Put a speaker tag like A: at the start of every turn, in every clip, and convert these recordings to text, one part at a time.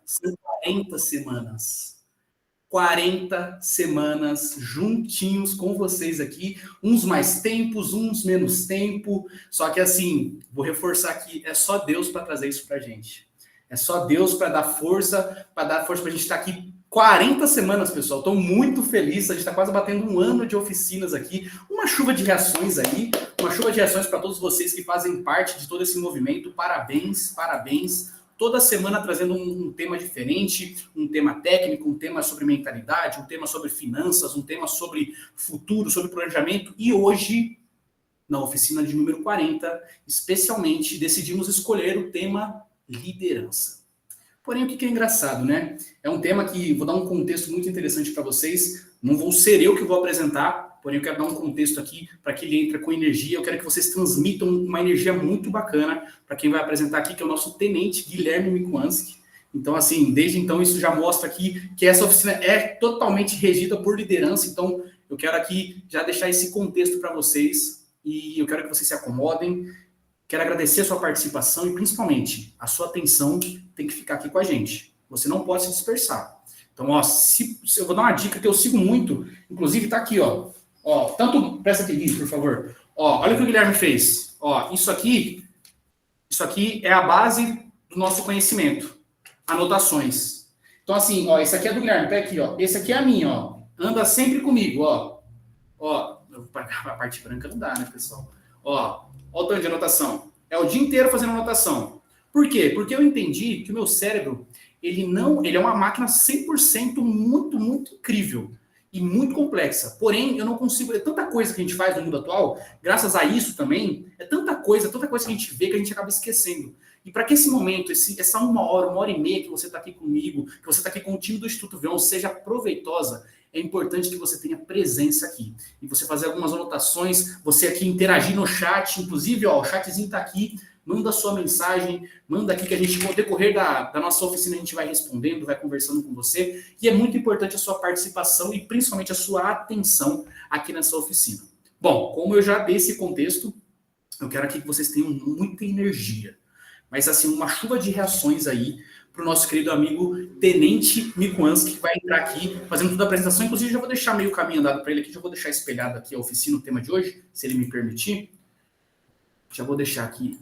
A: São 40 semanas. 40 semanas juntinhos com vocês aqui, uns mais tempos, uns menos tempo, só que assim, vou reforçar aqui, é só Deus para trazer isso pra gente. É só Deus para dar força, pra gente estar aqui 40 semanas, pessoal. Estou muito feliz, a gente está quase batendo um ano de oficinas aqui, uma chuva de reações aí, uma chuva de reações para todos vocês que fazem parte de todo esse movimento. Parabéns, parabéns. Toda semana trazendo um tema diferente, um tema técnico, um tema sobre mentalidade, um tema sobre finanças, um tema sobre futuro, sobre planejamento. E hoje, na oficina de número 40, especialmente, decidimos escolher o tema liderança. Porém, o que é engraçado, né? É um tema que vou dar um contexto muito interessante para vocês. Não vou ser eu que vou apresentar, porém eu quero dar um contexto aqui para que ele entre com energia. Eu quero que vocês transmitam uma energia muito bacana para quem vai apresentar aqui, que é o nosso tenente Guilherme Mikuanski. Então, assim, desde então isso já mostra aqui que essa oficina é totalmente regida por liderança. Então, eu quero aqui já deixar esse contexto para vocês e eu quero que vocês se acomodem. Quero agradecer a sua participação e, principalmente, a sua atenção tem que ficar aqui com a gente. Você não pode se dispersar. Então, ó, eu vou dar uma dica que eu sigo muito, inclusive tá aqui, ó. Ó, tanto, presta aqui, por favor. Ó, olha o que o Guilherme fez. Ó, isso aqui é a base do nosso conhecimento. Anotações. Então, assim, ó, esse aqui é do Guilherme, tá aqui, ó. Esse aqui é a minha, ó. Anda sempre comigo, ó. Ó, a parte branca não dá, né, pessoal? Ó, olha o tanto de anotação. É o dia inteiro fazendo anotação. Por quê? Porque eu entendi que o meu cérebro, ele é uma máquina 100% muito, muito incrível e muito complexa. Porém, eu não consigo, é tanta coisa que a gente faz no mundo atual, graças a isso também, é tanta coisa que a gente vê que a gente acaba esquecendo. E para que esse momento, essa uma hora e meia que você está aqui comigo, que você está aqui com o time do Instituto Veon, seja proveitosa, é importante que você tenha presença aqui. E você fazer algumas anotações, você aqui interagir no chat, inclusive, ó, o chatzinho está aqui, manda a sua mensagem, manda aqui que a gente, no decorrer da nossa oficina, a gente vai respondendo, vai conversando com você. E é muito importante a sua participação e principalmente a sua atenção aqui nessa oficina. Bom, como eu já dei esse contexto, eu quero aqui que vocês tenham muita energia. Mas assim, uma chuva de reações aí para o nosso querido amigo Tenente Mikuanski, que vai entrar aqui fazendo toda a apresentação. Inclusive, já vou deixar meio caminho andado para ele aqui, já vou deixar espelhado aqui a oficina, o tema de hoje, se ele me permitir. Já vou deixar aqui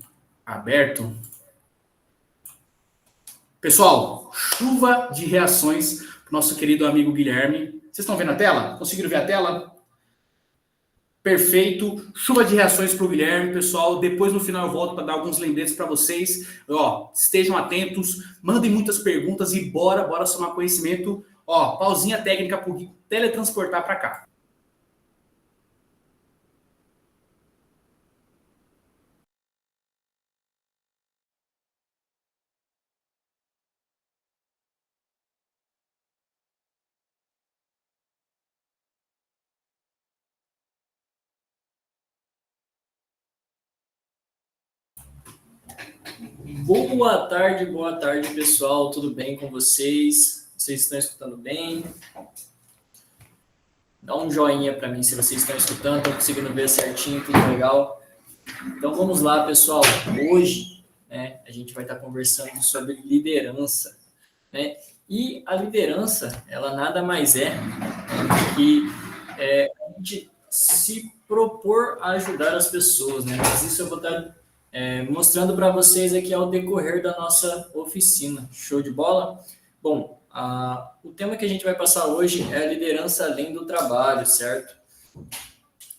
A: aberto. Pessoal, chuva de reações para o nosso querido amigo Guilherme. Vocês estão vendo a tela? Conseguiram ver a tela? Perfeito. Chuva de reações para o Guilherme, pessoal. Depois, no final, eu volto para dar alguns lembretes para vocês. Ó, estejam atentos, mandem muitas perguntas e bora somar conhecimento. Ó, pausinha técnica para o teletransportar para cá.
B: Boa tarde, pessoal. Tudo bem com vocês? Vocês estão escutando bem? Dá um joinha para mim se vocês estão escutando, estão conseguindo ver certinho, tudo legal. Então vamos lá, pessoal. Hoje, né, a gente vai estar conversando sobre liderança, né? E a liderança, ela nada mais é que a gente se propor a ajudar as pessoas, né? Mas isso eu vou estar mostrando para vocês aqui ao decorrer da nossa oficina. Show de bola? Bom, o tema que a gente vai passar hoje é a liderança além do trabalho, certo?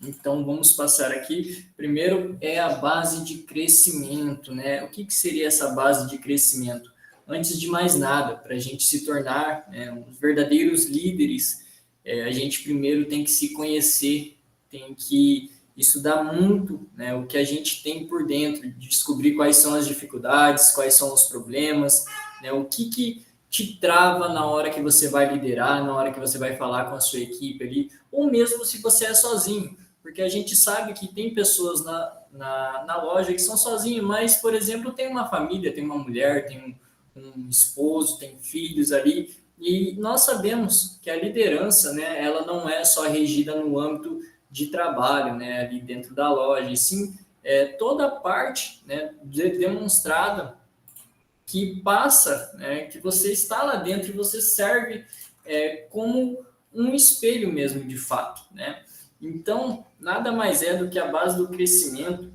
B: Então, vamos passar aqui. Primeiro é a base de crescimento, né? O que seria essa base de crescimento? Antes de mais nada, para a gente se tornar uns verdadeiros líderes, a gente primeiro tem que se conhecer, tem que estudar muito, né, o que a gente tem por dentro, descobrir quais são as dificuldades, quais são os problemas, né, o que te trava na hora que você vai liderar, na hora que você vai falar com a sua equipe ali, ou mesmo se você é sozinho, porque a gente sabe que tem pessoas na loja que são sozinhos, mas, por exemplo, tem uma família, tem uma mulher, tem um esposo, tem filhos ali, e nós sabemos que a liderança, né, ela não é só regida no âmbito de trabalho, né, ali dentro da loja, e sim toda a parte, né, demonstrada que passa, né, que você está lá dentro e você serve como um espelho mesmo, de fato, né? Então, nada mais é do que a base do crescimento,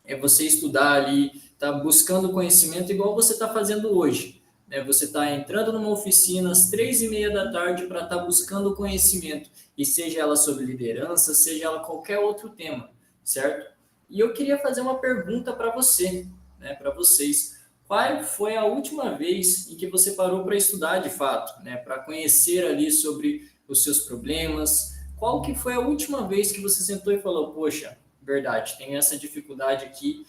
B: é você estudar ali, tá buscando conhecimento igual você está fazendo hoje, né? Você está entrando numa oficina às 3:30 da tarde para estar buscando conhecimento, e seja ela sobre liderança, seja ela qualquer outro tema, certo? E eu queria fazer uma pergunta para você, né, para vocês. Qual foi a última vez em que você parou para estudar de fato, né, para conhecer ali sobre os seus problemas? Qual que foi a última vez que você sentou e falou, poxa, verdade, tenho essa dificuldade aqui,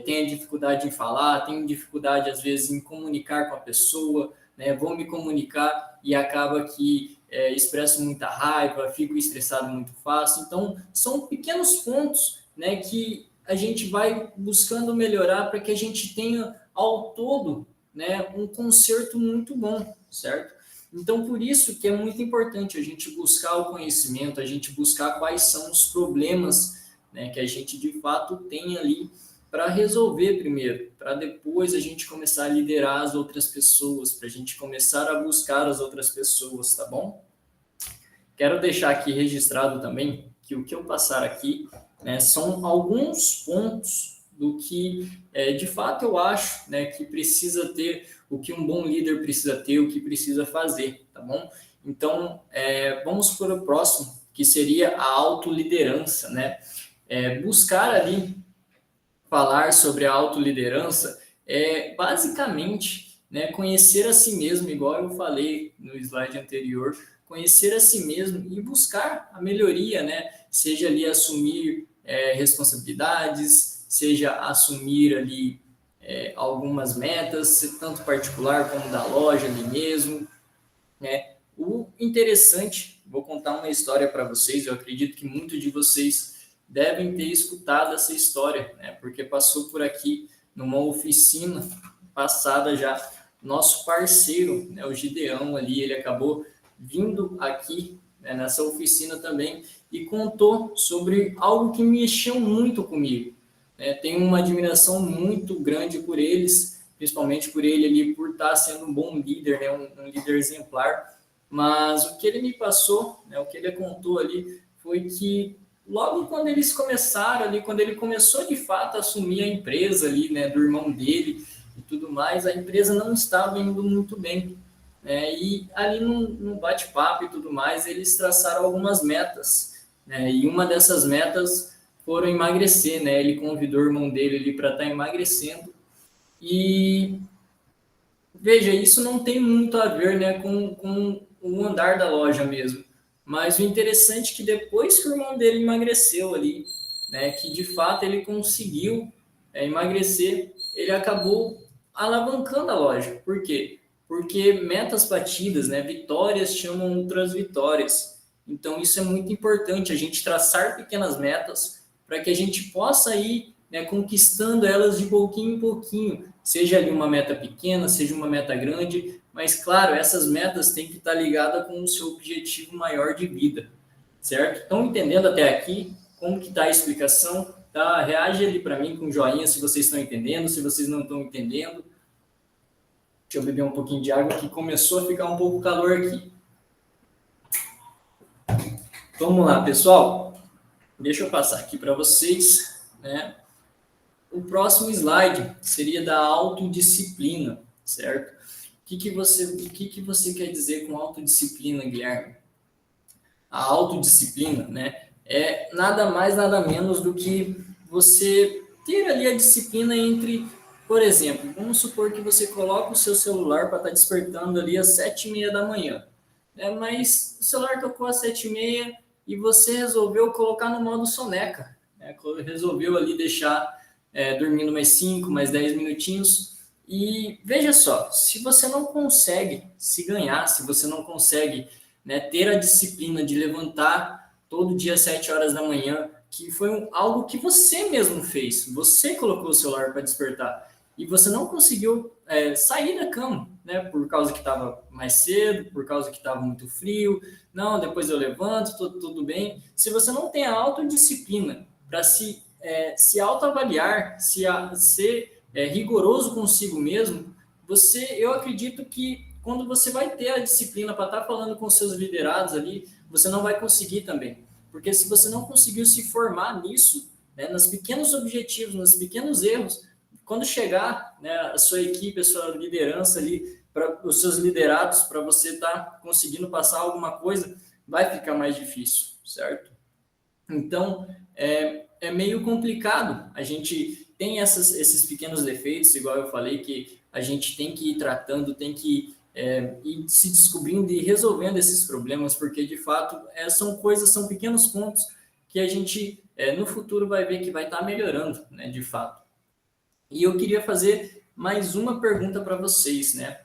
B: tenho dificuldade em falar, tenho dificuldade às vezes em comunicar com a pessoa, né, vou me comunicar e acaba que expresso muita raiva, fico estressado muito fácil. Então, são pequenos pontos, né, que a gente vai buscando melhorar para que a gente tenha ao todo, né, um conserto muito bom, certo? Então, por isso que é muito importante a gente buscar o conhecimento, a gente buscar quais são os problemas, né, que a gente de fato tem ali para resolver primeiro, para depois a gente começar a liderar as outras pessoas, para a gente começar a buscar as outras pessoas, tá bom? Quero deixar aqui registrado também que o que eu passar aqui, né, são alguns pontos do que de fato eu acho, né, que precisa ter, o que um bom líder precisa ter, o que precisa fazer, tá bom? Então, vamos para o próximo, que seria a autoliderança, né? Buscar ali falar sobre a autoliderança é basicamente, né, conhecer a si mesmo, igual eu falei no slide anterior, conhecer a si mesmo e buscar a melhoria, né? Seja ali assumir responsabilidades, seja assumir ali algumas metas, tanto particular como da loja ali mesmo, né? O interessante, vou contar uma história para vocês, eu acredito que muitos de vocês devem ter escutado essa história, né? Porque passou por aqui numa oficina passada já. Nosso parceiro, né, o Gideão ali, ele acabou vindo aqui, né, nessa oficina também e contou sobre algo que mexeu muito comigo. Tenho uma admiração muito grande por eles, principalmente por ele ali, por estar sendo um bom líder, né, um líder exemplar. Mas o que ele me passou, né, o que ele contou ali, foi que logo quando eles começaram ali, quando ele começou de fato a assumir a empresa ali, né, do irmão dele e tudo mais, a empresa não estava indo muito bem. E ali no bate-papo e tudo mais, eles traçaram algumas metas, né, e uma dessas metas foram emagrecer, né, ele convidou o irmão dele ali para estar emagrecendo, e veja, isso não tem muito a ver, né, com o andar da loja mesmo. Mas o interessante é que depois que o irmão dele emagreceu ali, né, que de fato ele conseguiu emagrecer, ele acabou alavancando a loja. Por quê? Porque metas batidas, né, vitórias chamam outras vitórias. Então isso é muito importante, a gente traçar pequenas metas para que a gente possa ir, né, conquistando elas de pouquinho em pouquinho, seja ali uma meta pequena, seja uma meta grande, mas claro, essas metas têm que estar ligadas com o seu objetivo maior de vida, certo? Estão entendendo até aqui como que está a explicação? Tá? Reage ali para mim com joinha se vocês estão entendendo, se vocês não estão entendendo. Deixa eu beber um pouquinho de água que começou a ficar um pouco calor aqui. Vamos lá, pessoal. Deixa eu passar aqui para vocês, né? O próximo slide seria da autodisciplina, certo? O que você quer dizer com autodisciplina, Guilherme? A autodisciplina, né, é nada mais, nada menos do que você ter ali a disciplina entre, por exemplo, vamos supor que você coloca o seu celular para estar despertando ali às 7:30 da manhã, né, mas o celular tocou às 7:30 e você resolveu colocar no modo soneca, né, resolveu ali deixar dormindo mais 5, mais 10 minutinhos. E veja só, se você não consegue se ganhar, se você não consegue, né, ter a disciplina de levantar todo dia às 7 horas da manhã, que foi algo que você mesmo fez, você colocou o celular para despertar, e você não conseguiu sair da cama, né, por causa que estava mais cedo, por causa que estava muito frio, não, depois eu levanto, tudo bem. Se você não tem a autodisciplina para se autoavaliar, ser rigoroso consigo mesmo, eu acredito que quando você vai ter a disciplina para estar falando com seus liderados ali, você não vai conseguir também. Porque se você não conseguiu se formar nisso, né, nos pequenos objetivos, nos pequenos erros, quando chegar, né, a sua equipe, a sua liderança ali, para os seus liderados, para você estar conseguindo passar alguma coisa, vai ficar mais difícil, certo? Então, é meio complicado. A gente tem esses pequenos defeitos, igual eu falei, que a gente tem que ir tratando, tem que ir se descobrindo e resolvendo esses problemas, porque, de fato, são pequenos pontos que a gente, no futuro, vai ver que vai estar melhorando, né, de fato. E eu queria fazer mais uma pergunta para vocês, né?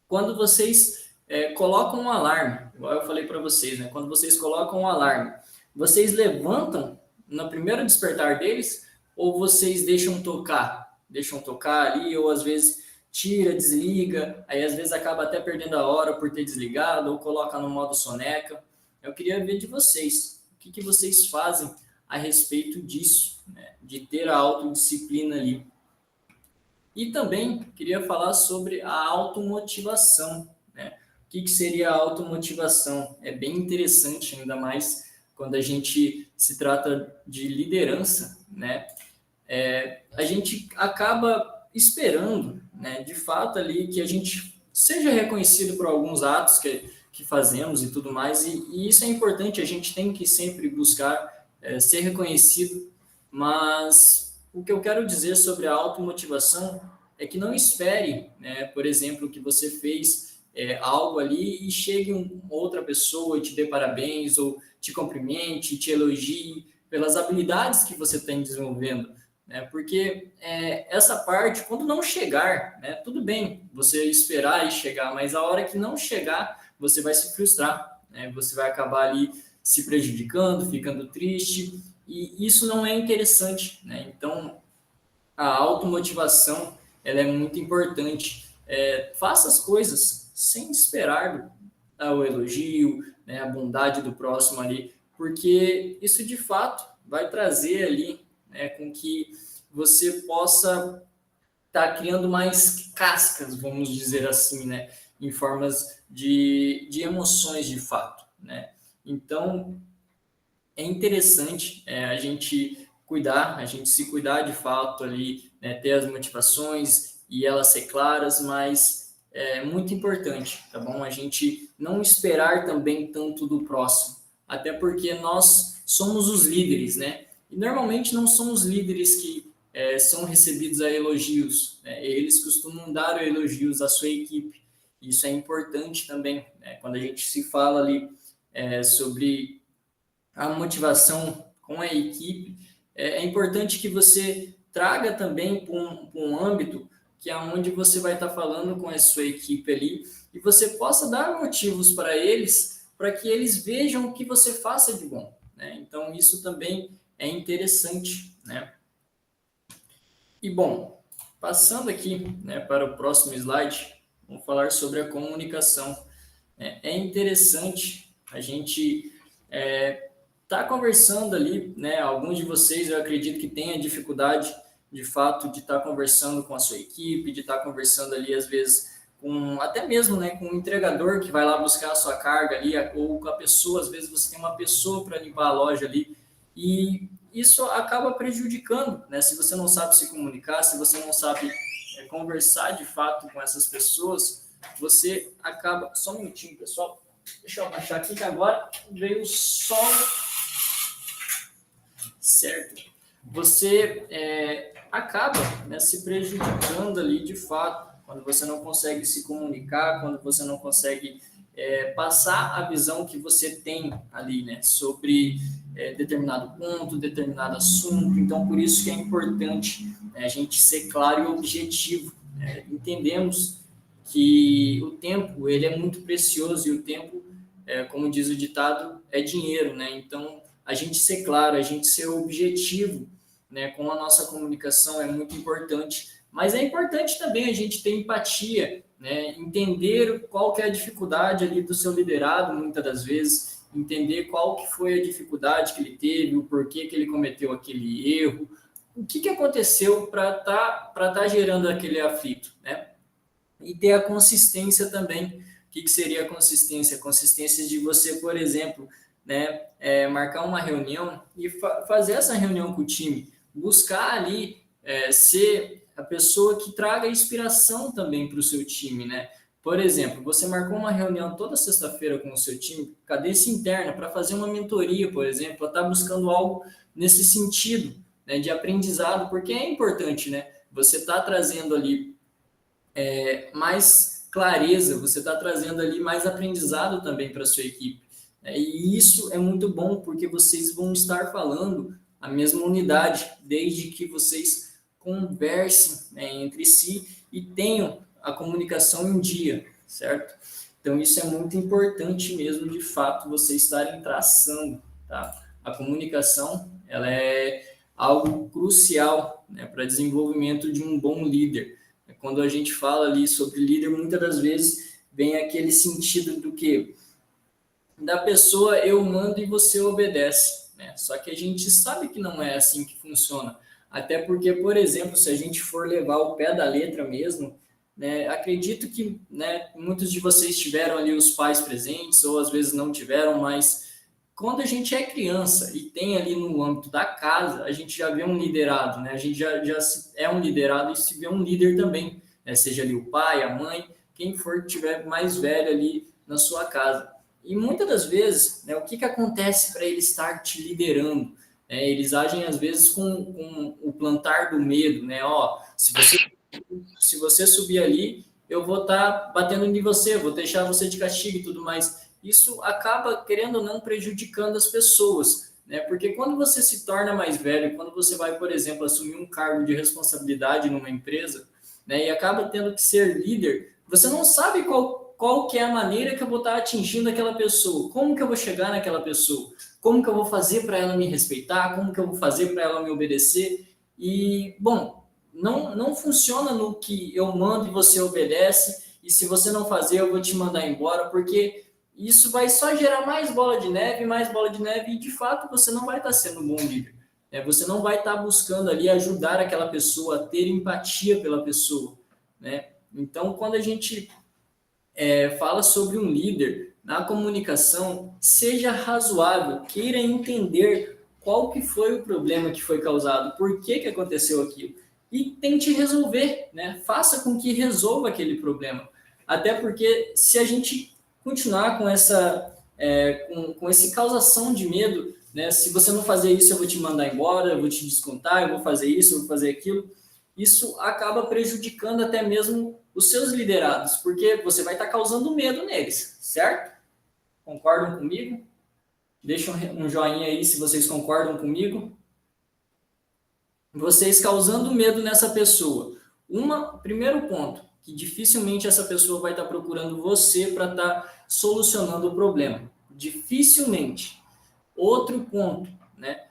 B: Quando vocês colocam um alarme, igual eu falei para vocês, né? Quando vocês colocam um alarme, vocês levantam no primeiro despertar deles ou vocês deixam tocar? Deixam tocar ali, ou às vezes tira, desliga, aí às vezes acaba até perdendo a hora por ter desligado, ou coloca no modo soneca. Eu queria ver de vocês, o que vocês fazem a respeito disso, né? De ter a autodisciplina ali. E também queria falar sobre a automotivação, né? O que seria a automotivação? É bem interessante, ainda mais quando a gente se trata de liderança, né? A gente acaba esperando, né, de fato ali que a gente seja reconhecido por alguns atos que fazemos e tudo mais, e isso é importante, a gente tem que sempre buscar ser reconhecido, mas o que eu quero dizer sobre a automotivação é que não espere, né, por exemplo, que você fez algo ali e chegue outra pessoa e te dê parabéns, ou te cumprimente, te elogie pelas habilidades que você tem desenvolvendo, né? Porque essa parte, quando não chegar, né, tudo bem você esperar e chegar, mas a hora que não chegar, você vai se frustrar, né? Você vai acabar ali se prejudicando, ficando triste, e isso não é interessante, né? Então, a automotivação, ela é muito importante. Faça as coisas sem esperar o elogio, né, a bondade do próximo ali, porque isso de fato vai trazer ali, né, com que você possa estar criando mais cascas, vamos dizer assim, né, em formas de emoções de fato, né. Então, é interessante a gente a gente se cuidar de fato ali, né, ter as motivações e elas ser claras, mas é muito importante, tá bom? A gente não esperar também tanto do próximo, até porque nós somos os líderes, né? E normalmente não somos líderes que são recebidos a elogios, né? Eles costumam dar elogios à sua equipe. Isso é importante também, né? Quando a gente se fala ali sobre a motivação com a equipe, é importante que você traga também para um âmbito que é onde você vai estar falando com a sua equipe ali e você possa dar motivos para que eles vejam o que você faça de bom, né? Então, isso também é interessante, né? E, bom, passando aqui, né, para o próximo slide, vamos falar sobre a comunicação. É interessante a gente tá conversando ali, né? Alguns de vocês eu acredito que tenha dificuldade de fato de estar conversando com a sua equipe, de estar conversando ali às vezes com até mesmo, né, com um entregador que vai lá buscar a sua carga ali, ou com a pessoa, às vezes você tem uma pessoa para limpar a loja ali, e isso acaba prejudicando, né? Se você não sabe se comunicar, se você não sabe conversar de fato com essas pessoas, você acaba... Só um minutinho, pessoal. Deixa eu abaixar aqui que agora veio o sol. Certo. Você acaba, né, se prejudicando ali de fato, quando você não consegue se comunicar, quando você não consegue passar a visão que você tem ali, né, sobre determinado ponto, determinado assunto. Então, por isso que é importante, né, a gente ser claro e objetivo. Entendemos que o tempo ele é muito precioso e o tempo, como diz o ditado, é dinheiro, né? Então, a gente ser claro, a gente ser objetivo, né, com a nossa comunicação é muito importante, mas é importante também a gente ter empatia, né, entender qual que é a dificuldade ali do seu liderado, muitas das vezes, entender qual que foi a dificuldade que ele teve, o porquê que ele cometeu aquele erro, o que aconteceu para tá gerando aquele aflito, né? E ter a consistência também. O que seria a consistência? A consistência de você, por exemplo, né, marcar uma reunião e fazer essa reunião com o time, buscar ali ser a pessoa que traga inspiração também para o seu time, né? Por exemplo, você marcou uma reunião toda sexta-feira com o seu time, cadência interna, para fazer uma mentoria, por exemplo, estar buscando algo nesse sentido, né, de aprendizado, porque é importante, né? Você está trazendo ali mais clareza, você está trazendo ali mais aprendizado também para a sua equipe. E isso é muito bom, porque vocês vão estar falando a mesma unidade, desde que vocês conversem, né, entre si e tenham a comunicação em dia, certo? Então, isso é muito importante mesmo, de fato, vocês estarem traçando, tá? A comunicação, ela é algo crucial, né, para desenvolvimento de um bom líder. Quando a gente fala ali sobre líder, muitas das vezes vem aquele sentido do que? Da pessoa eu mando e você obedece, né? Só que a gente sabe que não é assim que funciona. Até porque, por exemplo, se a gente for levar o pé da letra mesmo, né, acredito que, né, muitos de vocês tiveram ali os pais presentes, ou às vezes não tiveram, mas quando a gente é criança e tem ali no âmbito da casa, a gente já vê um liderado, né? A gente já é um liderado e se vê um líder também, né? Seja ali o pai, a mãe, quem for tiver mais velho ali na sua casa. E muitas das vezes, né, o que acontece para ele estar te liderando? Eles agem às vezes com o plantar do medo, né? Ó, se você subir ali, eu vou estar batendo em você, vou deixar você de castigo e tudo mais. Isso acaba, querendo ou não, prejudicando as pessoas, né? Porque quando você se torna mais velho, quando você vai, por exemplo, assumir um cargo de responsabilidade numa empresa, né, e acaba tendo que ser líder, você não sabe qual que é a maneira que eu vou estar atingindo aquela pessoa, como que eu vou chegar naquela pessoa, como que eu vou fazer para ela me respeitar, como que eu vou fazer para ela me obedecer. E, bom, não funciona no que eu mando e você obedece, e se você não fazer, eu vou te mandar embora, porque isso vai só gerar mais bola de neve, e de fato você não vai estar sendo um bom líder. Você não vai estar buscando ali ajudar aquela pessoa a ter empatia pela pessoa, né? Então, quando a gente fala sobre um líder na comunicação, seja razoável, queira entender qual que foi o problema que foi causado, por que aconteceu aquilo, e tente resolver, né? Faça com que resolva aquele problema. Até porque se a gente continuar com essa com esse causação de medo, né? Se você não fazer isso, eu vou te mandar embora, eu vou te descontar, eu vou fazer isso, eu vou fazer aquilo. Isso acaba prejudicando até mesmo os seus liderados, porque você vai estar causando medo neles, certo? Concordam comigo? Deixa um joinha aí se vocês concordam comigo. Vocês causando medo nessa pessoa. Primeiro ponto, que dificilmente essa pessoa vai estar procurando você para estar solucionando o problema. Dificilmente. Outro ponto, né?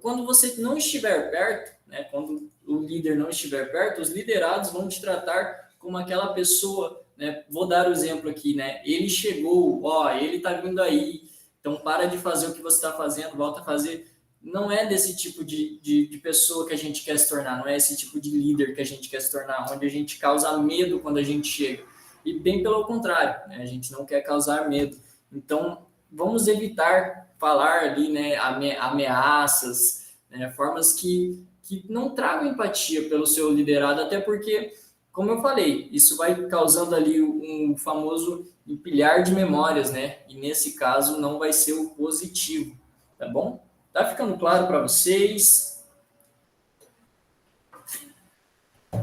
B: Quando você não estiver perto, né? Quando o líder não estiver perto, os liderados vão te tratar como aquela pessoa, né? Vou dar o exemplo aqui, né? Ele chegou, ó, ele tá vindo aí, então para de fazer o que você está fazendo, volta a fazer. Não é desse tipo de pessoa que a gente quer se tornar, não é esse tipo de líder que a gente quer se tornar, onde a gente causa medo quando a gente chega. E bem pelo contrário, né? A gente não quer causar medo. Então, vamos evitar falar ali, né, ameaças, né, formas que não tragam empatia pelo seu liderado, até porque, como eu falei, isso vai causando ali um famoso empilhar de memórias, né? E nesse caso não vai ser o positivo, tá bom? Tá ficando claro para vocês?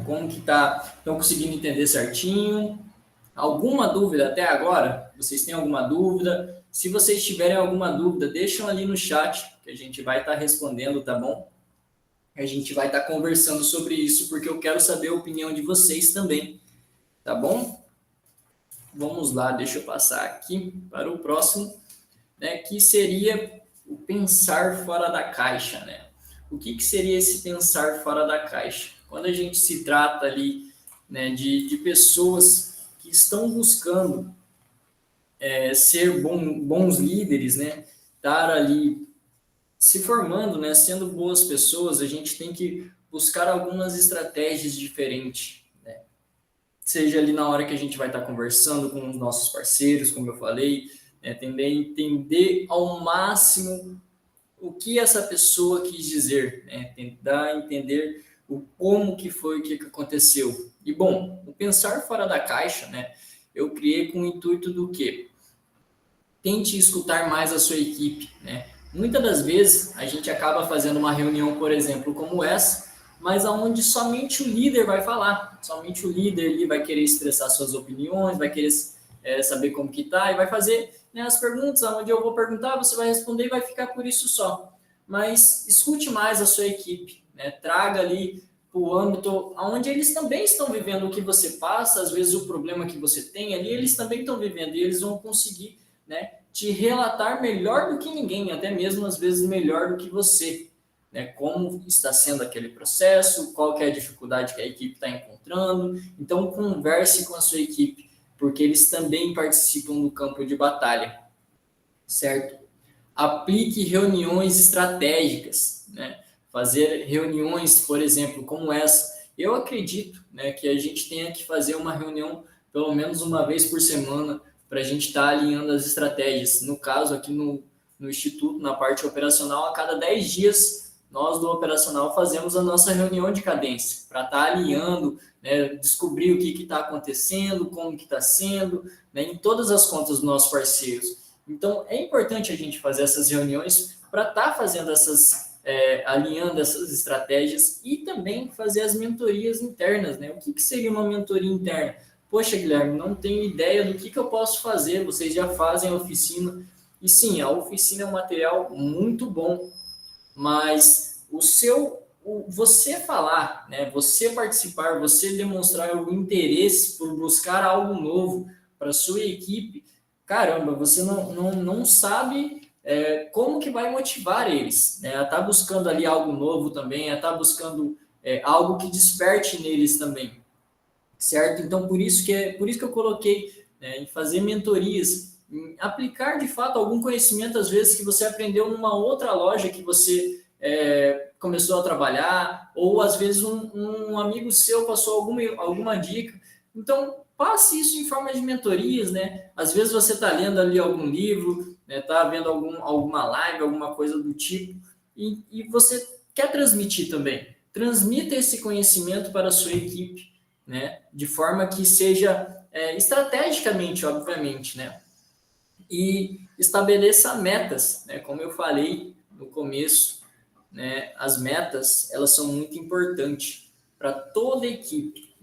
B: Como que tá? Estão conseguindo entender certinho? Alguma dúvida até agora? Vocês têm alguma dúvida? Se vocês tiverem alguma dúvida, deixam ali no chat, que a gente vai estar respondendo, tá bom? A gente vai estar conversando sobre isso, porque eu quero saber a opinião de vocês também, tá bom? Vamos lá, deixa eu passar aqui para o próximo, né, que seria o pensar fora da caixa, né? O que seria esse pensar fora da caixa? Quando a gente se trata ali, né, de pessoas que estão buscando ser bons líderes, né? Estar ali se formando, né? Sendo boas pessoas, a gente tem que buscar algumas estratégias diferentes, né? seja ali na hora que a gente vai estar conversando com os nossos parceiros, como eu falei, também entender ao máximo o que essa pessoa quis dizer, tentar entender o como que foi, o que aconteceu. E, bom, o pensar fora da caixa, eu criei com o intuito do quê? Tente escutar mais a sua equipe, Muitas das vezes a gente acaba fazendo uma reunião, por exemplo, como essa, mas aonde somente o líder vai falar, somente o líder ele vai querer expressar suas opiniões, vai querer saber como que tá e vai fazer as perguntas, aonde eu vou perguntar, você vai responder e vai ficar por isso só. Mas escute mais a sua equipe, traga ali para o âmbito onde eles também estão vivendo o que você passa, às vezes o problema que você tem ali, eles também estão vivendo e eles vão conseguir te relatar melhor do que ninguém, até mesmo às vezes melhor do que você, como está sendo aquele processo, qual que é a dificuldade que a equipe está encontrando. Então converse com a sua equipe, porque eles também participam do campo de batalha, certo? Aplique reuniões estratégicas, fazer reuniões, por exemplo, como essa. Eu acredito que a gente tenha que fazer uma reunião pelo menos uma vez por semana para a gente estar alinhando as estratégias. No caso, aqui no Instituto, na parte operacional, a cada 10 dias, nós do operacional fazemos a nossa reunião de cadência, para estar alinhando, descobrir o que está acontecendo, como que está sendo, em todas as contas dos nossos parceiros. Então, é importante a gente fazer essas reuniões para estar fazendo alinhando essas estratégias e também fazer as mentorias internas, O que seria uma mentoria interna? Poxa, Guilherme, não tenho ideia do que eu posso fazer, vocês já fazem a oficina. E sim, a oficina é um material muito bom, mas você falar, você participar, você demonstrar o interesse por buscar algo novo para a sua equipe, caramba, você não sabe como que vai motivar eles, a estar buscando ali algo novo também, a estar buscando algo que desperte neles também. Certo? Então, por isso que eu coloquei em fazer mentorias, em aplicar de fato algum conhecimento, às vezes, que você aprendeu numa outra loja que você começou a trabalhar, ou às vezes um amigo seu passou alguma dica. Então, passe isso em forma de mentorias, Às vezes você está lendo ali algum livro, está vendo alguma live, alguma coisa do tipo, e você quer transmitir também. Transmita esse conhecimento para a sua equipe, de forma que seja estrategicamente, obviamente, E estabeleça metas, como eu falei no começo, as metas, elas são muito importantes para toda a equipe,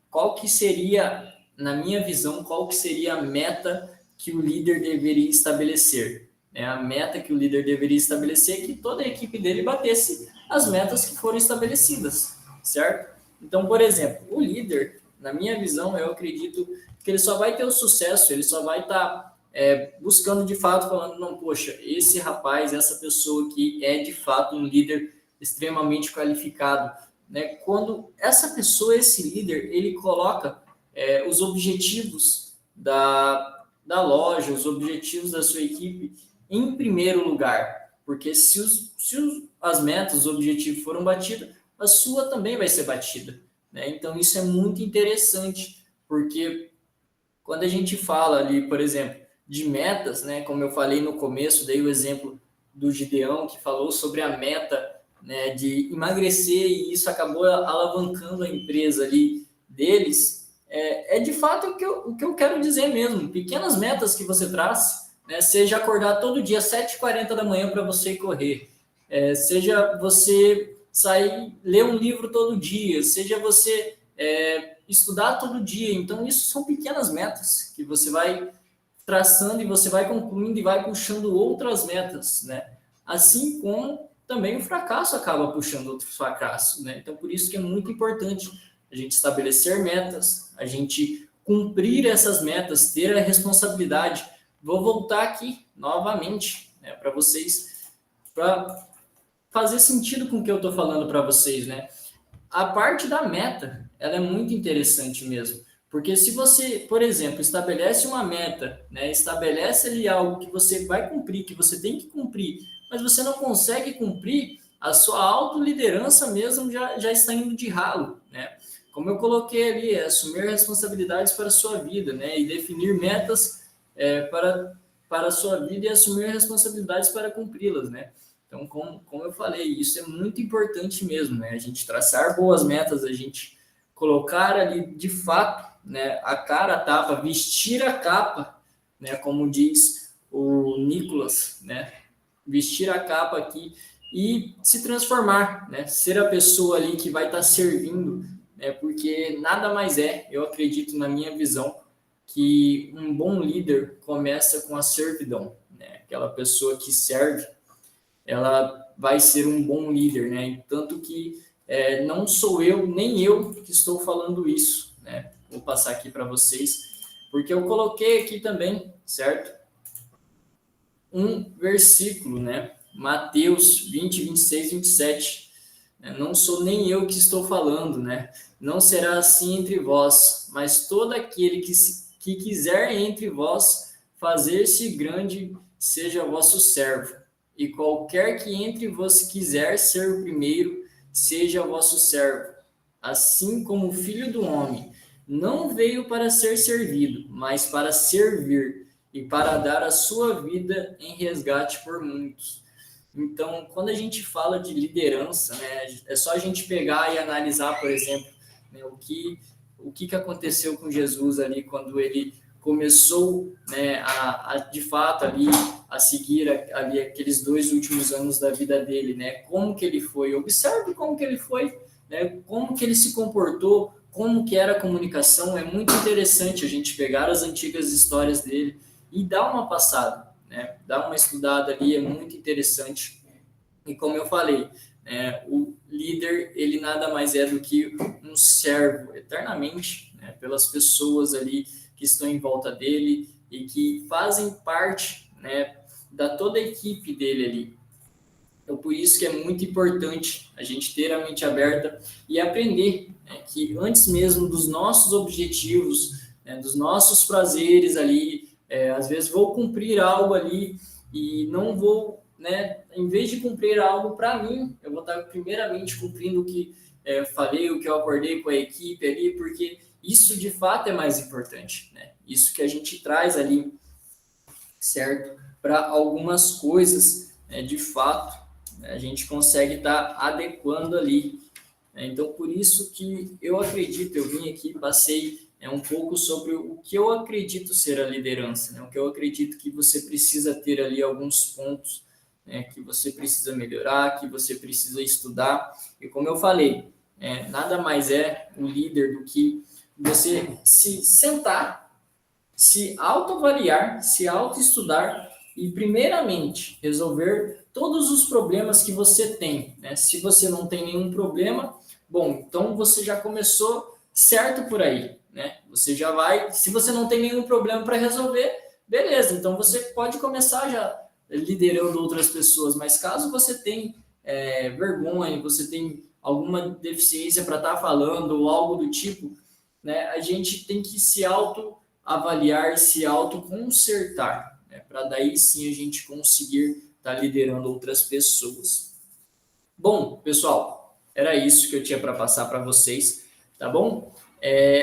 B: Qual que seria, na minha visão, qual que seria a meta que o líder deveria estabelecer? A meta que o líder deveria estabelecer é que toda a equipe dele batesse as metas que foram estabelecidas, certo? Então, por exemplo, o líder, na minha visão, eu acredito que ele só vai ter o sucesso, ele só vai estar buscando de fato, falando, não, poxa, esse rapaz, essa pessoa aqui é de fato um líder extremamente qualificado. Quando essa pessoa, esse líder, ele coloca os objetivos da loja, os objetivos da sua equipe em primeiro lugar, porque se as metas, os objetivos foram batidos, a sua também vai ser batida. Então, isso é muito interessante, porque quando a gente fala ali, por exemplo, de metas, como eu falei no começo, dei o exemplo do Gideão, que falou sobre a meta de emagrecer, e isso acabou alavancando a empresa ali deles, de fato o que eu quero dizer mesmo, pequenas metas que você traz, seja acordar todo dia às 7h40 da manhã para você correr, seja você sair, ler um livro todo dia, seja você estudar todo dia. Então, isso são pequenas metas que você vai traçando e você vai concluindo e vai puxando outras metas, Assim como também o fracasso acaba puxando outros fracassos, Então, por isso que é muito importante a gente estabelecer metas, a gente cumprir essas metas, ter a responsabilidade. Vou voltar aqui novamente, para vocês, para fazer sentido com o que eu estou falando para vocês, A parte da meta, ela é muito interessante mesmo, porque se você, por exemplo, estabelece uma meta, estabelece ali algo que você vai cumprir, que você tem que cumprir, mas você não consegue cumprir, a sua autoliderança mesmo já está indo de ralo, como eu coloquei ali, assumir responsabilidades para a sua vida, né? E definir metas para a sua vida e assumir responsabilidades para cumpri-las, né? Então, como eu falei, isso é muito importante mesmo, né? A gente traçar boas metas, a gente colocar ali, de fato, né, a cara a tapa, vestir a capa, né, como diz o Nicolas, né? Vestir a capa aqui e se transformar, né? Ser a pessoa ali que vai estar servindo, né? Porque nada mais eu acredito na minha visão, que um bom líder começa com a servidão, né? Aquela pessoa que serve, ela vai ser um bom líder, né? Tanto que não sou eu, nem eu que estou falando isso, né? Vou passar aqui para vocês, porque eu coloquei aqui também, certo? Um versículo, né? Mateus 20, 26, 27. Não sou nem eu que estou falando, né? Não será assim entre vós, mas todo aquele que quiser entre vós fazer-se grande, seja vosso servo. E qualquer que entre vós quiser ser o primeiro, seja vosso servo. Assim como o Filho do Homem não veio para ser servido, mas para servir e para dar a sua vida em resgate por muitos. Então, quando a gente fala de liderança, né, é só a gente pegar e analisar, por exemplo, né, o que aconteceu com Jesus ali quando ele começou, né, de fato ali a seguir ali aqueles 2 últimos anos da vida dele, né? Como que ele foi? Observe como que ele foi, né? Como que ele se comportou, como que era a comunicação. É muito interessante a gente pegar as antigas histórias dele e dar uma passada, né? Dar uma estudada ali, é muito interessante. E como eu falei, o líder, ele nada mais é do que um servo eternamente, né, pelas pessoas ali que estão em volta dele e que fazem parte, né, da toda a equipe dele ali. Então, por isso que é muito importante a gente ter a mente aberta e aprender, né, que antes mesmo dos nossos objetivos, né, dos nossos prazeres ali, às vezes vou cumprir algo ali e não vou, né, em vez de cumprir algo para mim, eu vou estar primeiramente cumprindo o que falei, o que eu acordei com a equipe ali, porque isso de fato é mais importante, né? Isso que a gente traz ali, certo? Para algumas coisas, de fato, a gente consegue estar adequando ali. Então, por isso que eu acredito, eu vim aqui, passei um pouco sobre o que eu acredito ser a liderança, né? O que eu acredito que você precisa ter ali alguns pontos, né, que você precisa melhorar, que você precisa estudar. E como eu falei, nada mais é o líder do que você se sentar, se autoavaliar, se autoestudar e, primeiramente, resolver todos os problemas que você tem, né? Se você não tem nenhum problema, bom, então você já começou certo por aí, né? Você já vai, se você não tem nenhum problema para resolver, beleza, então você pode começar já liderando outras pessoas, mas caso você tenha vergonha, você tem alguma deficiência para estar falando ou algo do tipo, né, a gente tem que se autoavaliar, se autoconsertar, né, para daí sim a gente conseguir estar liderando outras pessoas. Bom, pessoal, era isso que eu tinha para passar para vocês, tá bom?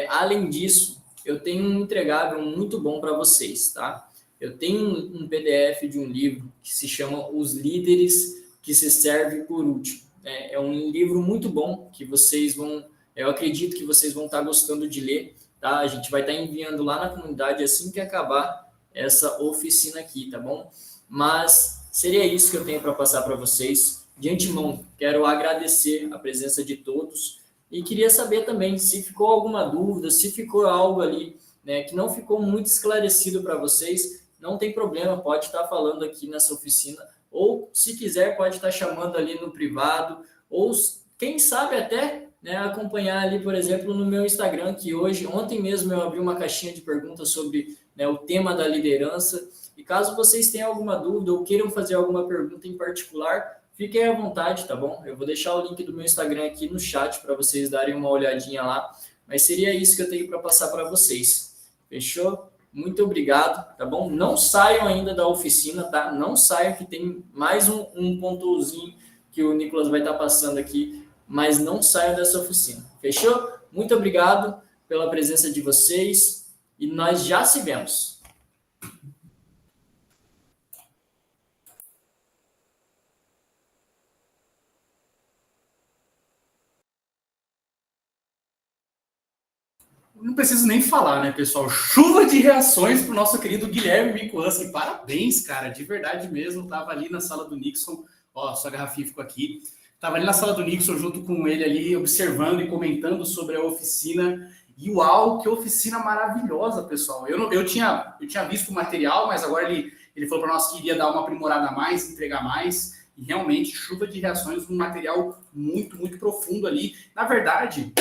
B: Além disso, eu tenho um entregável muito bom para vocês, tá? Eu tenho um PDF de um livro que se chama Os Líderes que se Servem por Último. É um livro muito bom que vocês vão, eu acredito que vocês vão estar gostando de ler, tá? A gente vai estar enviando lá na comunidade assim que acabar essa oficina aqui, tá bom? Mas seria isso que eu tenho para passar para vocês. De antemão, quero agradecer a presença de todos e queria saber também se ficou alguma dúvida, se ficou algo ali, né, que não ficou muito esclarecido para vocês, não tem problema, pode estar falando aqui nessa oficina, ou se quiser pode estar chamando ali no privado, ou quem sabe até, né, acompanhar ali, por exemplo, no meu Instagram, que ontem mesmo eu abri uma caixinha de perguntas sobre, né, o tema da liderança, e caso vocês tenham alguma dúvida ou queiram fazer alguma pergunta em particular, fiquem à vontade, tá bom? Eu vou deixar o link do meu Instagram aqui no chat para vocês darem uma olhadinha lá, mas seria isso que eu tenho para passar para vocês. Fechou? Muito obrigado, tá bom? Não saiam ainda da oficina, tá? Não saiam que tem mais um pontozinho que o Nicolas vai estar passando aqui, mas não saiam dessa oficina. Fechou? Muito obrigado pela presença de vocês e nós já se vemos.
A: Não preciso nem falar, né, pessoal? Chuva de reações para o nosso querido Guilherme Mikuanski. Parabéns, cara, de verdade mesmo. Tava ali na sala do Nixon. Ó, sua garrafinha ficou aqui. Tava ali na sala do Nixon junto com ele ali, observando e comentando sobre a oficina. E uau, que oficina maravilhosa, pessoal. Eu tinha visto o material, mas agora ele falou para nós que iria dar uma aprimorada a mais, entregar mais. E realmente, chuva de reações, um material muito, muito profundo ali. Na verdade,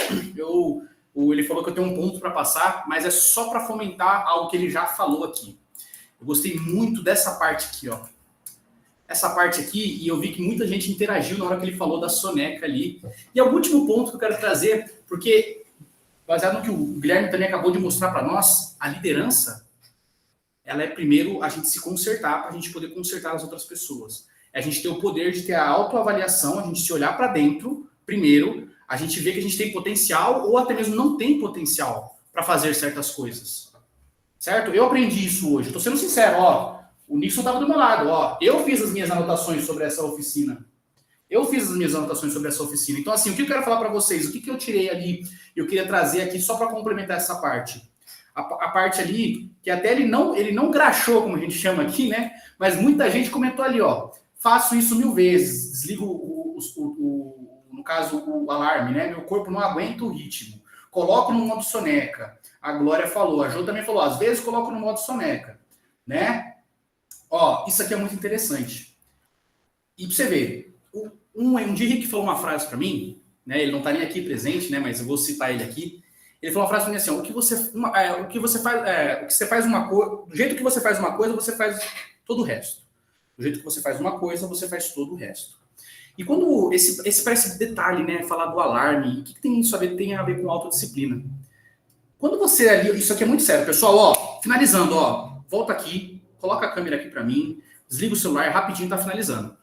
A: ele falou que eu tenho um ponto para passar, mas é só para fomentar algo que ele já falou aqui. Eu gostei muito dessa parte aqui, ó. Essa parte aqui, e eu vi que muita gente interagiu na hora que ele falou da soneca ali. E é o último ponto que eu quero trazer, porque, baseado no que o Guilherme também acabou de mostrar para nós, a liderança, ela é primeiro a gente se consertar para a gente poder consertar as outras pessoas. É a gente ter o poder de ter a autoavaliação, a gente se olhar para dentro, primeiro, a gente vê que a gente tem potencial ou até mesmo não tem potencial para fazer certas coisas. Certo? Eu aprendi isso hoje. Estou sendo sincero, ó. O Nixon estava do meu lado, ó. Eu fiz as minhas anotações sobre essa oficina. Então, assim, o que eu quero falar para vocês? O que eu tirei ali? Eu queria trazer aqui só para complementar essa parte. A parte ali, que até ele não graxou, como a gente chama aqui, né? Mas muita gente comentou ali, ó. Faço isso 1000 vezes. Desligo no caso, o alarme, né? Meu corpo não aguenta o ritmo. Coloco no modo soneca. A Glória falou, a Jo também falou, às vezes coloco no modo soneca, né? Ó, isso aqui é muito interessante. E pra você ver, um dia Henrique falou uma frase para mim, né? Ele não tá nem aqui presente, né? Mas eu vou citar ele aqui. Ele falou uma frase para mim assim, ó, do jeito que você faz uma coisa, você faz todo o resto. Do jeito que você faz uma coisa, você faz todo o resto. E quando esse detalhe, né, falar do alarme, o que tem a ver com autodisciplina? Quando você ali, isso aqui é muito sério, pessoal, ó, finalizando, ó, volta aqui, coloca a câmera aqui para mim, desliga o celular, rapidinho tá finalizando.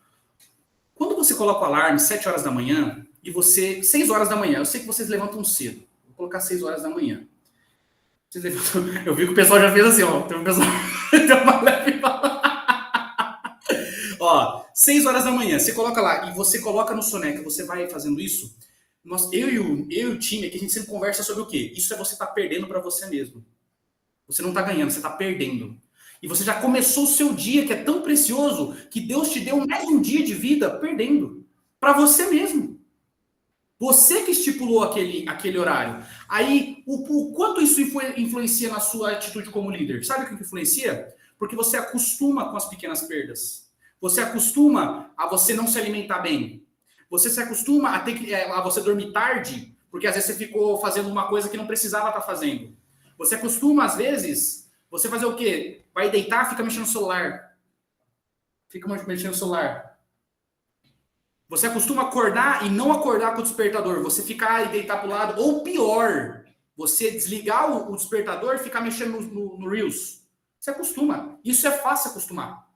A: Quando você coloca o alarme 7 horas da manhã, e 6 horas da manhã, eu sei que vocês levantam cedo, vou colocar 6 horas da manhã. Vocês levantam, eu vi que o pessoal já fez assim, ó, tem um pessoal, tem uma leve ó, 6 horas da manhã, você coloca lá e você coloca no soneca, você vai fazendo isso. Eu e o time aqui, a gente sempre conversa sobre o quê? Isso é você tá perdendo para você mesmo. Você não tá ganhando, você tá perdendo. E você já começou o seu dia, que é tão precioso, que Deus te deu mais um dia de vida perdendo. Para você mesmo. Você que estipulou aquele horário. Aí, o quanto isso influencia na sua atitude como líder? Sabe o que influencia? Porque você acostuma com as pequenas perdas. Você acostuma a você não se alimentar bem. Você se acostuma a você dormir tarde, porque às vezes você ficou fazendo uma coisa que não precisava estar fazendo. Você acostuma, às vezes, você fazer o quê? Vai deitar, fica mexendo no celular. Você acostuma acordar e não acordar com o despertador. Você ficar e deitar para o lado. Ou pior, você desligar o despertador e ficar mexendo no Reels. Você acostuma. Isso é fácil acostumar.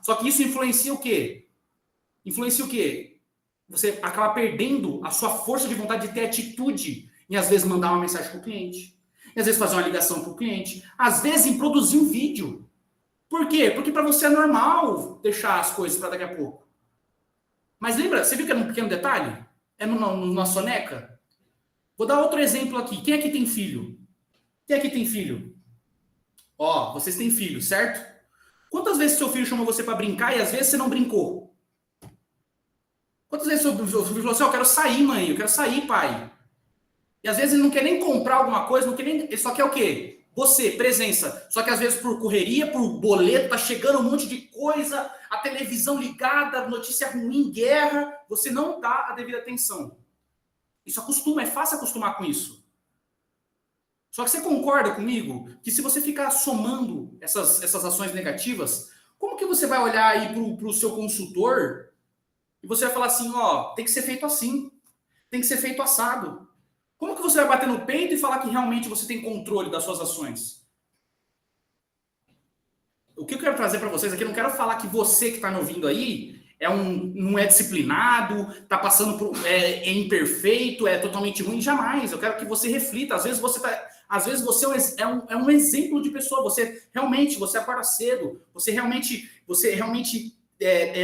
A: Só que isso influencia o quê? Você acaba perdendo a sua força de vontade de ter atitude em, às vezes, mandar uma mensagem para o cliente. Em, às vezes, fazer uma ligação para o cliente. Às vezes, em produzir um vídeo. Por quê? Porque para você é normal deixar as coisas para daqui a pouco. Mas lembra, você viu que é um pequeno detalhe? É na soneca? Vou dar outro exemplo aqui. Quem aqui tem filho? Ó, vocês têm filho, certo? Quantas vezes seu filho chamou você para brincar e às vezes você não brincou? Quantas vezes seu filho falou assim, eu quero sair, mãe, eu quero sair, pai. E às vezes ele não quer nem comprar alguma coisa, ele só quer o quê? Você, presença. Só que às vezes por correria, por boleto, tá chegando um monte de coisa, a televisão ligada, notícia ruim, guerra, você não dá a devida atenção. Isso acostuma, é fácil acostumar com isso. Só que você concorda comigo que se você ficar somando essas ações negativas, como que você vai olhar aí para o seu consultor e você vai falar assim, ó, tem que ser feito assim, tem que ser feito assado. Como que você vai bater no peito e falar que realmente você tem controle das suas ações? O que eu quero trazer para vocês aqui, eu não quero falar que você que está me ouvindo aí não é disciplinado, está passando por, é imperfeito, é totalmente ruim. Jamais. Eu quero que você reflita. Às vezes você é um exemplo de pessoa. Você acorda cedo. Você realmente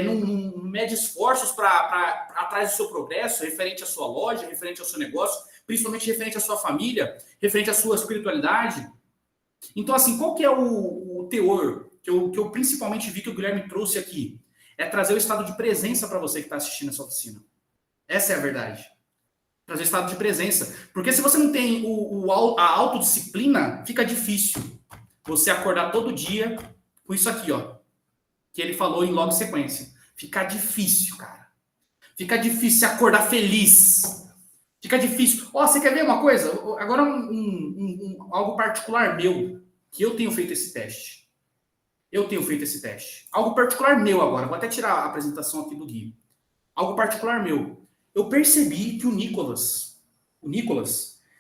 A: não mede esforços para atrás do seu progresso, referente à sua loja, referente ao seu negócio, principalmente referente à sua família, referente à sua espiritualidade. Então, assim, qual que é o teor que eu principalmente vi que o Guilherme trouxe aqui? É trazer o estado de presença para você que está assistindo essa oficina. Essa é a verdade. Trazer o estado de presença. Porque se você não tem a autodisciplina, fica difícil você acordar todo dia com isso aqui, ó. Que ele falou em logo sequência. Fica difícil, cara. Fica difícil acordar feliz. Fica difícil. Ó, você quer ver uma coisa? Agora algo particular meu, que eu tenho feito esse teste. Algo particular meu agora. Vou até tirar a apresentação aqui do Gui. Algo particular meu. Eu percebi que o Nicolas,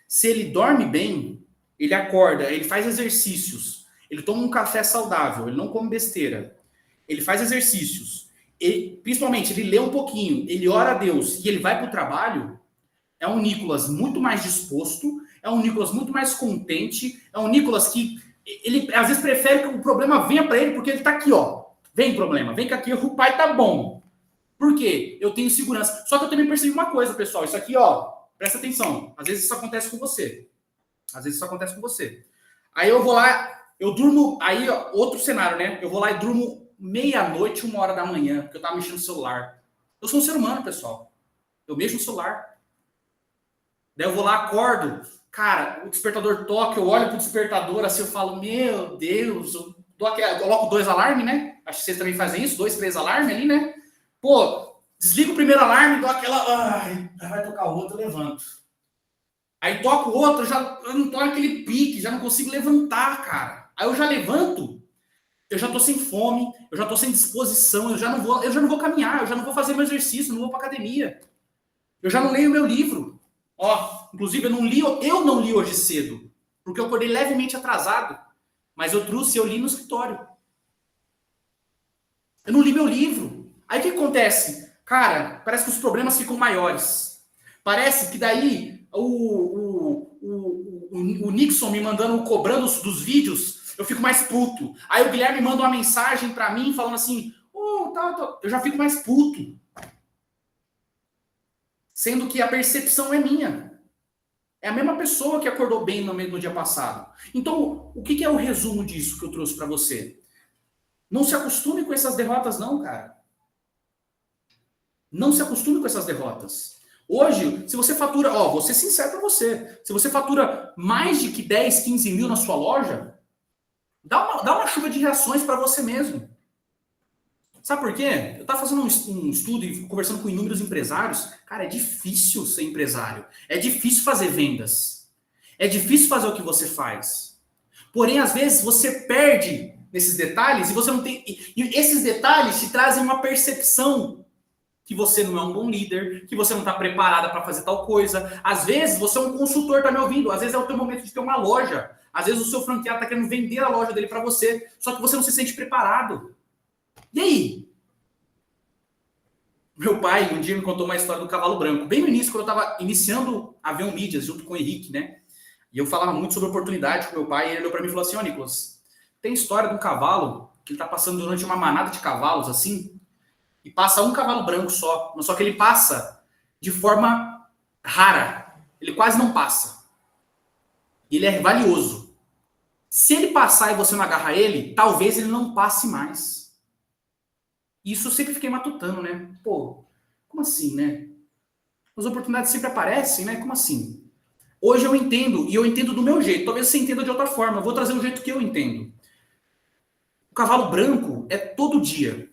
A: se ele dorme bem, ele acorda, ele faz exercícios, ele toma um café saudável, ele não come besteira, ele faz exercícios, principalmente ele lê um pouquinho, ele ora a Deus e ele vai para o trabalho, é um Nicolas muito mais disposto, é um Nicolas muito mais contente, é um Nicolas que ele às vezes prefere que o problema venha para ele, porque ele tá aqui, ó. Vem problema, vem que aqui o pai tá bom. Por quê? Eu tenho segurança. Só que eu também percebi uma coisa, pessoal. Isso aqui, ó, presta atenção. Às vezes isso acontece com você. Aí eu vou lá, eu durmo, aí ó, outro cenário, né? Eu vou lá e durmo meia-noite, 1h da manhã, porque eu tava mexendo no celular. Eu sou um ser humano, pessoal. Eu mexo no celular. Daí eu vou lá, acordo. Cara, o despertador toca, eu olho pro despertador, assim, eu falo, meu Deus, eu coloco 2 alarmes, né? Acho que vocês também fazem isso, 2, 3 alarmes ali, né? Pô, desliga o primeiro alarme, dou aquela... Ai, vai tocar o outro, eu levanto. Aí toco o outro, eu não tô naquele pique, já não consigo levantar, cara. Aí eu já levanto, eu já tô sem fome, eu já tô sem disposição, eu já não vou caminhar, eu já não vou fazer meu exercício, não vou pra academia. Eu já não leio meu livro. Ó, inclusive eu não li hoje cedo, porque eu acordei levemente atrasado, mas eu li no escritório. Eu não li meu livro. Aí o que acontece? Cara, parece que os problemas ficam maiores. Parece que daí o Nixon me cobrando dos vídeos, eu fico mais puto. Aí o Guilherme manda uma mensagem pra mim falando assim, eu já fico mais puto. Sendo que a percepção é minha. É a mesma pessoa que acordou bem no dia passado. Então, o que é o resumo disso que eu trouxe para você? Não se acostume com essas derrotas, não, cara. Não se acostume com essas derrotas. Hoje, se você fatura... vou ser sincero para você. Se você fatura mais de 10, 15 mil na sua loja, dá uma chuva de reações para você mesmo. Sabe por quê? Eu estava fazendo um estudo e conversando com inúmeros empresários. Cara, é difícil ser empresário. É difícil fazer vendas. É difícil fazer o que você faz. Porém, às vezes, você perde nesses detalhes e você não tem... E esses detalhes te trazem uma percepção que você não é um bom líder, que você não está preparada para fazer tal coisa. Às vezes, você é um consultor, tá me ouvindo? Às vezes é o teu momento de ter uma loja. Às vezes, o seu franqueado está querendo vender a loja dele para você, só que você não se sente preparado. E aí? Meu pai um dia me contou uma história do cavalo branco. Bem no início, quando eu estava iniciando a ver um mídias junto com o Henrique, né? E eu falava muito sobre oportunidade com meu pai. E ele olhou para mim e falou assim, Nicolas, tem história de um cavalo que ele está passando durante uma manada de cavalos, assim, e passa um cavalo branco só. Só que ele passa de forma rara. Ele quase não passa. Ele é valioso. Se ele passar e você não agarrar ele, talvez ele não passe mais. Isso eu sempre fiquei matutando, né? Pô, como assim, né? As oportunidades sempre aparecem, né? Como assim? Hoje eu entendo, e eu entendo do meu jeito. Talvez você entenda de outra forma. Eu vou trazer o jeito que eu entendo. O cavalo branco é todo dia.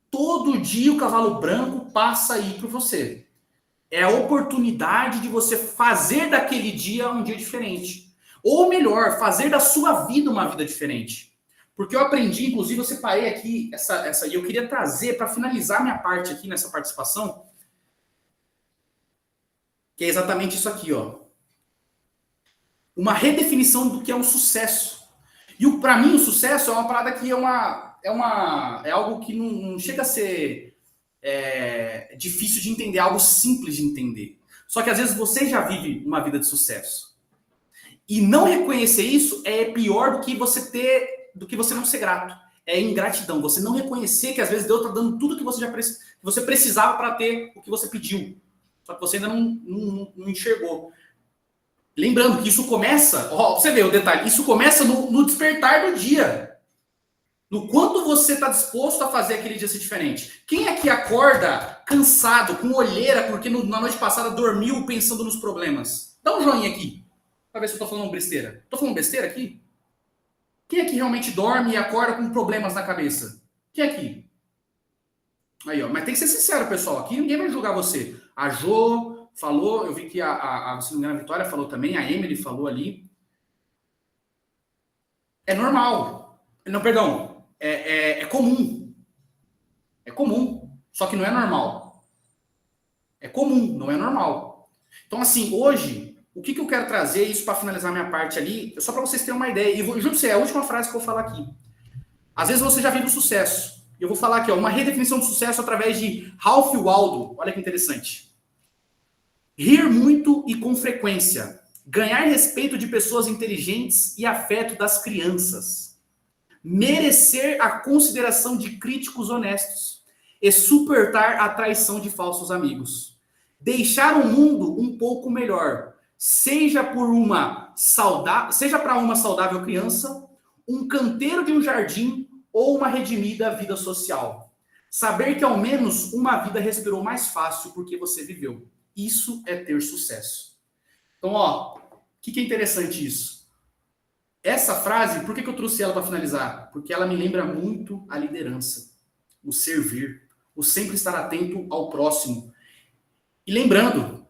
A: Todo dia o cavalo branco passa aí para você. É a oportunidade de você fazer daquele dia um dia diferente. Ou melhor, fazer da sua vida uma vida diferente. Porque eu aprendi, inclusive eu separei aqui essa e eu queria trazer para finalizar minha parte aqui nessa participação, que é exatamente isso aqui, ó. Uma redefinição do que é um sucesso. E para mim o sucesso é uma parada que é algo que não chega a ser difícil de entender, algo simples de entender. Só que às vezes você já vive uma vida de sucesso. E não reconhecer isso é pior do que você não ser grato. É ingratidão. Você não reconhecer que às vezes Deus está dando tudo que você precisava para ter o que você pediu. Só que você ainda não enxergou. Lembrando que isso começa, você vê o detalhe, isso começa no despertar do dia. No quanto você está disposto a fazer aquele dia ser diferente. Quem aqui acorda cansado, com olheira, porque na noite passada dormiu pensando nos problemas? Dá um joinha aqui, para ver se eu estou falando besteira. Estou falando besteira aqui? Quem aqui realmente dorme e acorda com problemas na cabeça? Quem aqui? Aí, ó. Mas tem que ser sincero, pessoal. Aqui ninguém vai julgar você. A Jo falou, eu vi que se não me engano, a Vitória falou também, a Emily falou ali. É normal. Não, perdão. É comum. É comum. Só que não é normal. É comum, não é normal. Então, assim, hoje, o que eu quero trazer, isso para finalizar minha parte ali, só para vocês terem uma ideia. E juro pra você, é a última frase que eu vou falar aqui. Às vezes você já vive o sucesso. E eu vou falar aqui, ó, uma redefinição de sucesso através de Ralph Waldo. Olha que interessante. Rir muito e com frequência. Ganhar respeito de pessoas inteligentes e afeto das crianças. Merecer a consideração de críticos honestos. E suportar a traição de falsos amigos. Deixar o mundo um pouco melhor. Seja para uma saudável criança, um canteiro de um jardim ou uma redimida vida social. Saber que ao menos uma vida respirou mais fácil porque você viveu. Isso é ter sucesso. Então, ó, o que é interessante isso? Essa frase, por que eu trouxe ela para finalizar? Porque ela me lembra muito a liderança, o servir, o sempre estar atento ao próximo. E lembrando,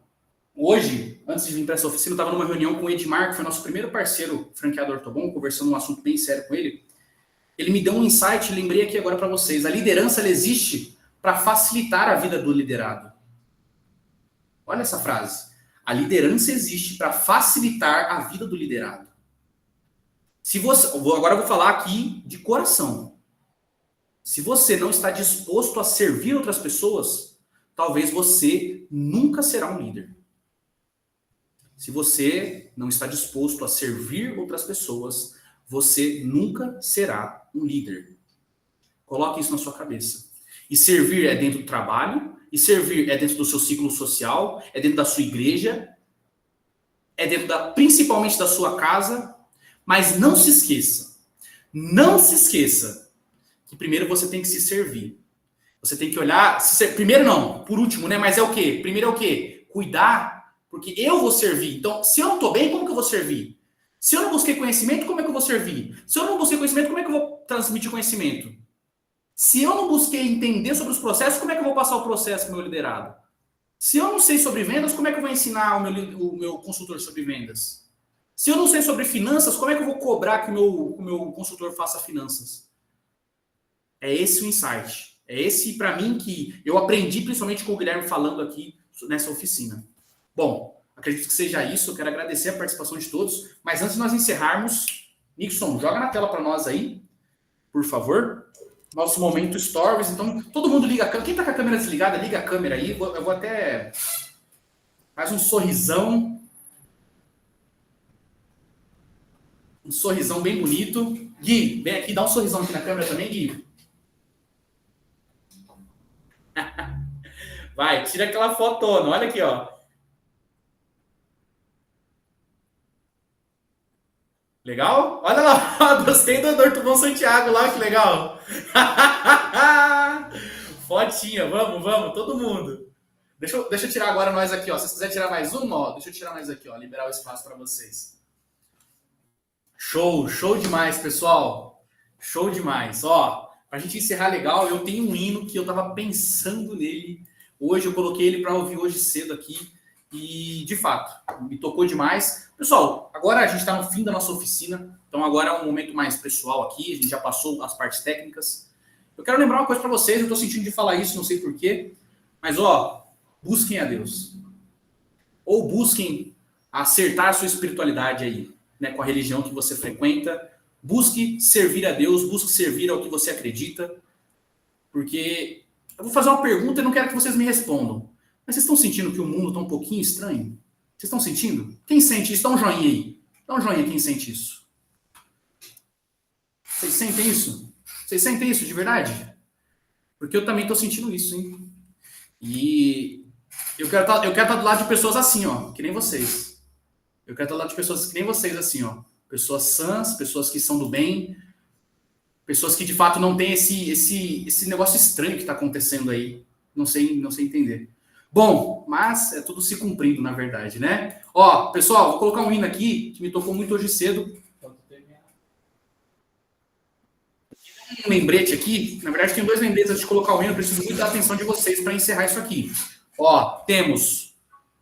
A: hoje, antes de vir para essa oficina, eu estava numa reunião com o Edmar, que foi nosso primeiro parceiro franqueado Ortobon, conversando um assunto bem sério com ele. Ele me deu um insight, lembrei aqui agora para vocês. A liderança, ela existe para facilitar a vida do liderado. Olha essa frase. A liderança existe para facilitar a vida do liderado. Agora eu vou falar aqui de coração. Se você não está disposto a servir outras pessoas, talvez você nunca será um líder. Se você não está disposto a servir outras pessoas, você nunca será um líder. Coloque isso na sua cabeça. E servir é dentro do trabalho, e servir é dentro do seu ciclo social, é dentro da sua igreja, é dentro principalmente da sua casa, mas não se esqueça que primeiro você tem que se servir. Você tem que olhar, primeiro não, por último, né? Mas é o quê? Primeiro é o quê? Cuidar, porque eu vou servir. Então, se eu não estou bem, como que eu vou servir? Se eu não busquei conhecimento, como é que eu vou servir? Se eu não busquei conhecimento, como é que eu vou transmitir conhecimento? Se eu não busquei entender sobre os processos, como é que eu vou passar o processo para o meu liderado? Se eu não sei sobre vendas, como é que eu vou ensinar o meu consultor sobre vendas? Se eu não sei sobre finanças, como é que eu vou cobrar que o meu consultor faça finanças? É esse o insight. É esse, para mim, que eu aprendi principalmente com o Guilherme falando aqui nessa oficina. Bom, acredito que seja isso. Eu quero agradecer a participação de todos. Mas antes de nós encerrarmos, Nixon, joga na tela para nós aí, por favor. Nosso momento Stories. Então, todo mundo liga a câmera. Quem está com a câmera desligada, liga a câmera aí. Eu vou até... Faz um sorrisão. Um sorrisão bem bonito. Gui, vem aqui, dá um sorrisão aqui na câmera também, Gui. Vai, tira aquela fotona. Olha aqui, ó. Legal? Olha lá, gostei do Ortobon Santiago lá, que legal. Fotinha, vamos, todo mundo. Deixa eu tirar agora nós aqui, ó. Se vocês quiserem tirar mais uma, ó, deixa eu tirar nós aqui, ó, liberar o espaço para vocês. Show demais, pessoal. Show demais. Ó, pra gente encerrar legal, eu tenho um hino que eu tava pensando nele. Hoje eu coloquei ele para ouvir hoje cedo aqui. E, de fato, me tocou demais. Pessoal, agora a gente está no fim da nossa oficina. Então agora é um momento mais pessoal aqui. A gente já passou as partes técnicas. Eu quero lembrar uma coisa para vocês. Eu estou sentindo de falar isso, não sei porquê. Mas, ó, busquem a Deus. Ou busquem acertar a sua espiritualidade aí, né, com a religião que você frequenta. Busque servir a Deus. Busque servir ao que você acredita. Porque Eu vou fazer uma pergunta e não quero que vocês me respondam. Mas vocês estão sentindo que o mundo está um pouquinho estranho? Vocês estão sentindo? Quem sente isso? Dá um joinha aí. Dá um joinha quem sente isso. Vocês sentem isso? Vocês sentem isso de verdade? Porque eu também estou sentindo isso, hein? E eu quero estar do lado de pessoas assim, ó, que nem vocês. Eu quero estar do lado de pessoas que nem vocês, assim, ó. Pessoas sãs, pessoas que são do bem, pessoas que de fato não têm esse negócio estranho que está acontecendo aí. Não sei entender. Bom, mas é tudo se cumprindo, na verdade, né? Ó, pessoal, vou colocar um hino aqui que me tocou muito hoje cedo. Um lembrete aqui, na verdade tem 2 lembretes antes de colocar o hino, eu preciso muito da atenção de vocês para encerrar isso aqui. Ó, temos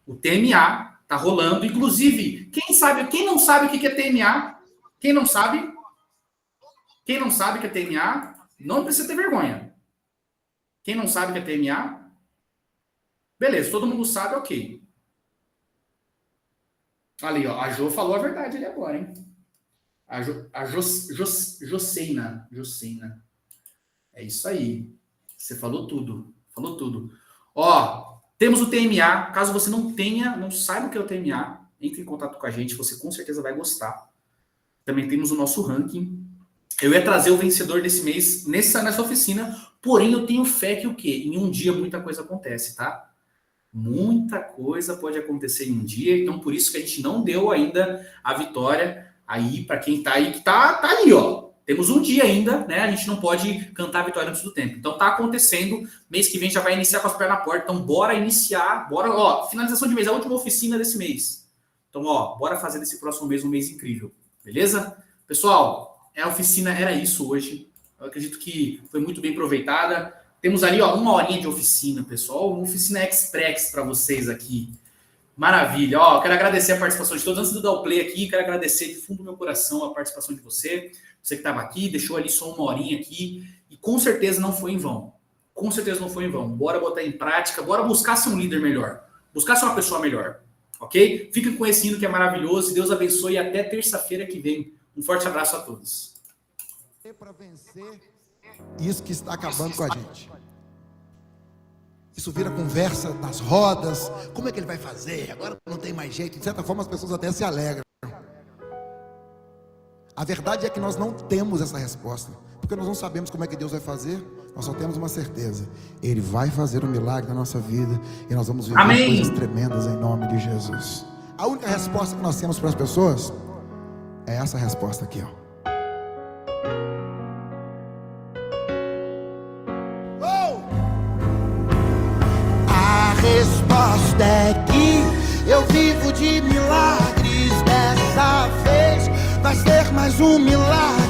A: o TMA, tá rolando, inclusive, quem não sabe o que é TMA? Quem não sabe? Quem não sabe o que é TMA, não precisa ter vergonha. Quem não sabe o que é TMA? Beleza, todo mundo sabe, ok. Ali, ó, a Jo falou a verdade ali agora, hein? A Joceina. É isso aí. Você falou tudo. Falou tudo. Ó, temos o TMA. Caso você não saiba o que é o TMA, entre em contato com a gente. Você com certeza vai gostar. Também temos o nosso ranking. Eu ia trazer o vencedor desse mês nessa oficina. Porém, eu tenho fé que o quê? Em um dia muita coisa acontece, tá? Muita coisa pode acontecer em um dia. Então, por isso que a gente não deu ainda a vitória aí para quem tá aí, que tá aí, ó. Temos um dia ainda, né? A gente não pode cantar a vitória antes do tempo. Então tá acontecendo. Mês que vem já vai iniciar com as pernas na porta. Então bora iniciar. Bora, ó, finalização de mês, a última oficina desse mês. Então, ó, bora fazer desse próximo mês um mês incrível. Beleza? Pessoal, a oficina era isso hoje. Eu acredito que foi muito bem aproveitada. Temos ali, ó, 1 horinha de oficina, pessoal. Uma oficina express para vocês aqui. Maravilha. Ó, quero agradecer a participação de todos. Antes de dar o play aqui, quero agradecer de fundo do meu coração a participação de você. Você que estava aqui, deixou ali só 1 horinha aqui. E com certeza não foi em vão. Com certeza não foi em vão. Bora botar em prática. Bora buscar ser um líder melhor. Buscar ser uma pessoa melhor. Ok? Fiquem com esse hino que é maravilhoso. Deus abençoe e até terça-feira que vem. Um forte abraço a todos.
C: Para vencer isso que está acabando com a gente. Isso vira conversa nas rodas. Como é que ele vai fazer? Agora não tem mais jeito. De certa forma as pessoas até se alegram. A verdade é que nós não temos essa resposta, porque nós não sabemos como é que Deus vai fazer. Nós só temos uma certeza: Ele vai fazer um milagre na nossa vida e nós vamos viver coisas tremendas em nome de Jesus. A única resposta que nós temos para as pessoas é essa resposta aqui, ó. A resposta é que eu vivo de milagres. Dessa vez vai ser mais um milagre.